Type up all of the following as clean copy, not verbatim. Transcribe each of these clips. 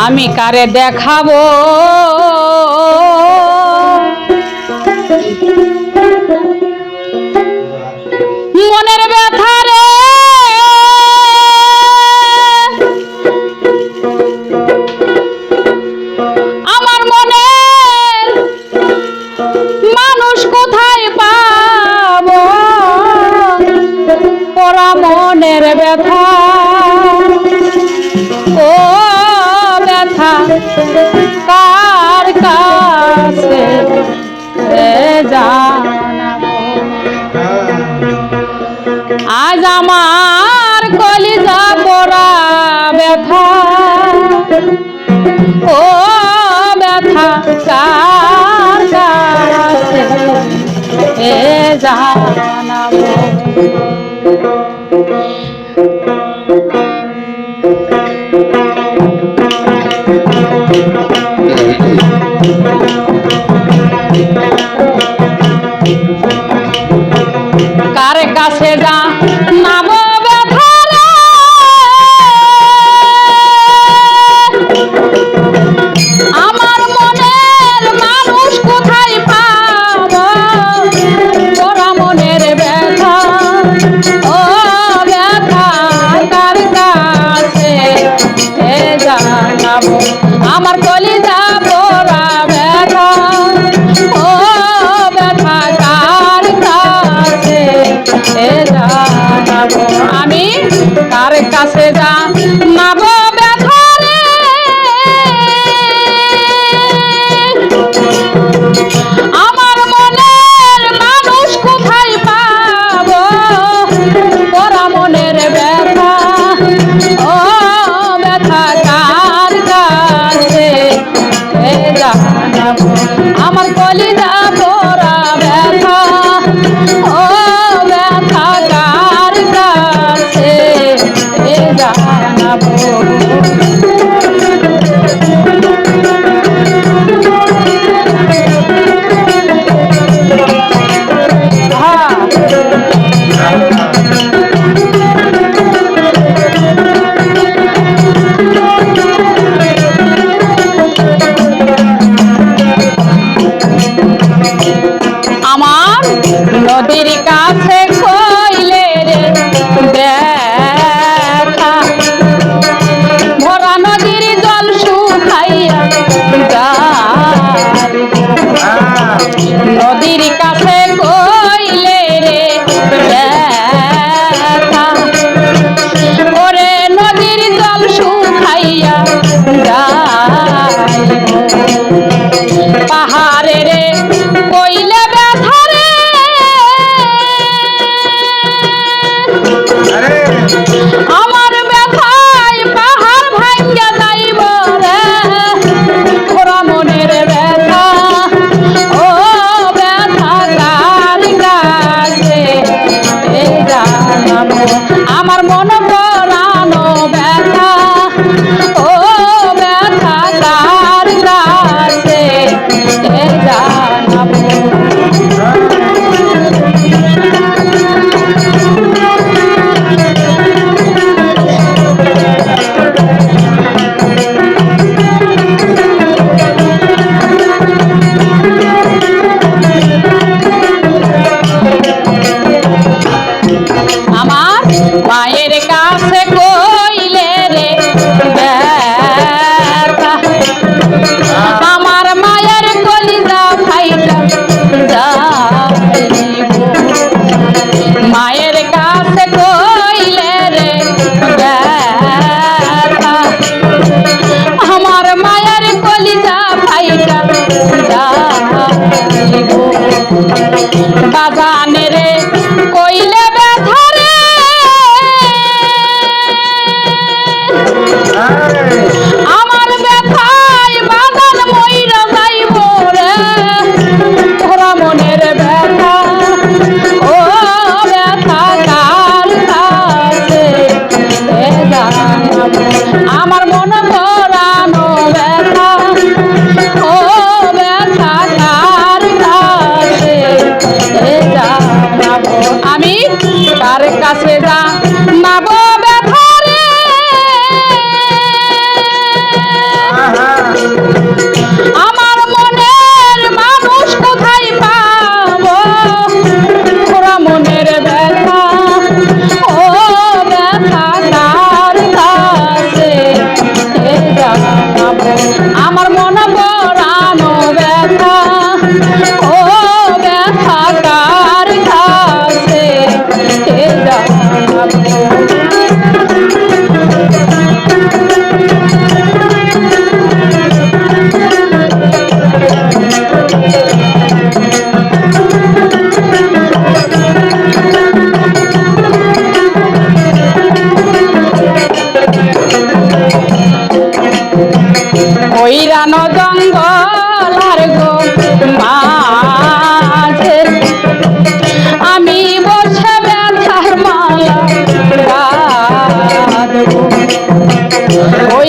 আমি কারে দেখাবো মনের ব্যথা রে, আমার মনের মানুষ কোথায় পাবো, পরা মনের ব্যথা ও ব্যথা কার কাছে জানাবো। আজ আমার কলিজা পোড়া ব্যথা ও ব্যথা কার কাছে জানাবো। কার কাছে জানাবো ব্যথা রে, আমার মনের মানুষ কোথায় পাবো, পোড়া মনের ব্যথা ও ব্যথা কার কাছে জানাবো। আমার কলিজা পোড়া ব্যথা ও ব্যথা কার কাছে জানাবো। আমি কার কাছে জানাবো ব্যথা রে, আমার মনের মানুষ কোথায় পাবো, পোড়া মনের ব্যথা ও ব্যথা কার কাছে জানাবো। আমার কলিজা পোড়া ব্যথা ও ব্যথা কার কাছে জানাবো।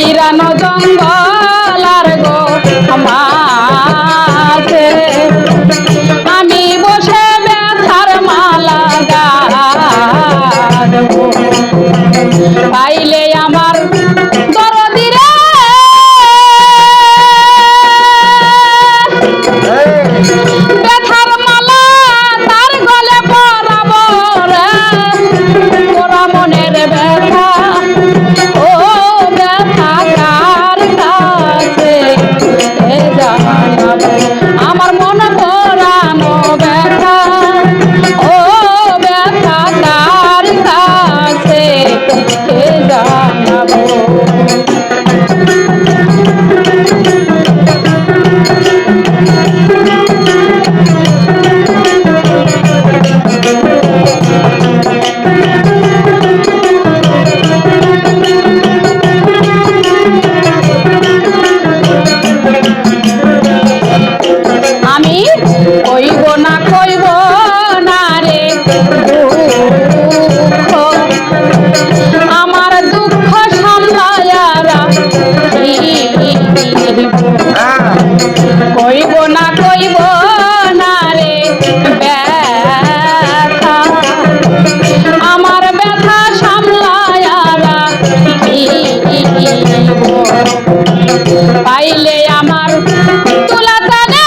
পিরানো জঙ্গল আর গো মাঝে আমি বসে ব্যথার মালা গাঁথবো। পাইলে আমার দরদি রে ব্যথার মালা তার গলে পরাবো রে, পোড়া মনের ব্যথা ও ব্যথা কার কাছে জানাবো। আমার মন পোড়ানো ব্যথা ও ব্যথা কার কাছে জানাবো। আমি কইব না রে দুঃখ, আমার দুঃখ সামলায়ারা কইব না রে ব্যথা, আমার ব্যথা সামলায়ারা পাইলে আমার তুলা তানে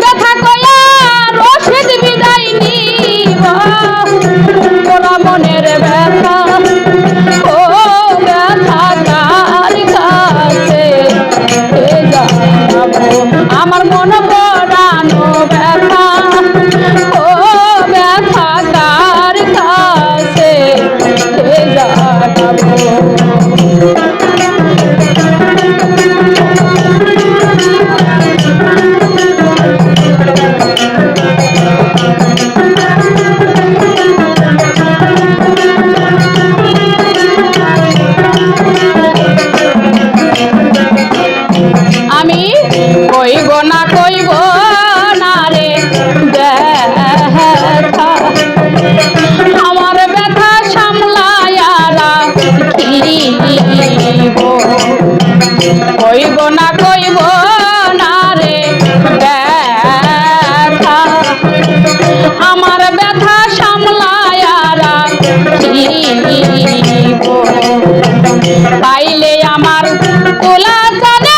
ব্যথা কয়া রশিদ বিদায় নিব, পোড়া মনের ব্যথা ও ব্যথা কার কাছে জানাবো। আমার মন পোড়ানো ব্যথা ও ব্যথা কার কাছে জানাবো। আমি কইব না রে ব্যথা, আমার ব্যথা সামলায়ারা খিব। কইব না রে ব্যথা, আমার ব্যথা সামলায়ারা খিব। পাইলে আমার তোলা জানে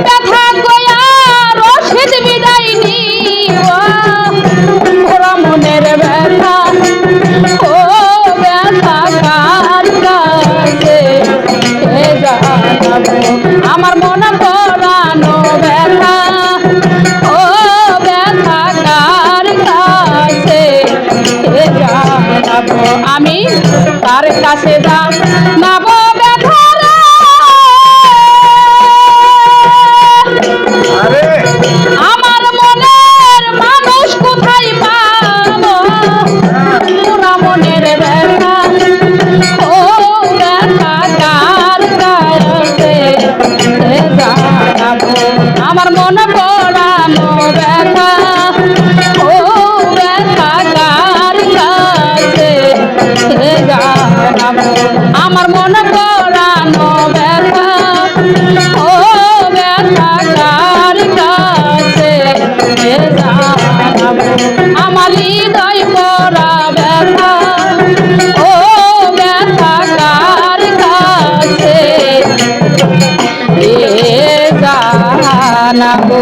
ব্যথা কয়া রশিদ বিদায় নিব, পোড়া মনের ব্যথা ও ব্যথা কার কাছে জানাবো। আমার মন পোড়ানো ব্যথা ও ব্যথা কার কাছে জানাবো। আমি কার কাছে জানাবো ব্যথা রে, আমার মনের মানুষ কোথায় পাবো, পোড়া মনের ব্যথা ও ব্যথা কার কাছে জানাবো। আমার মন পোড়ানো ব্যথা ও ব্যথা কার কাছে জানাবো। আমার মন পোড়ানো ব্যথা ও ব্যথা কার কাছে জানাবো। আমার হৃদয় পোড়া ব্যথা ও ব্যথা কার কাছে জানাবো।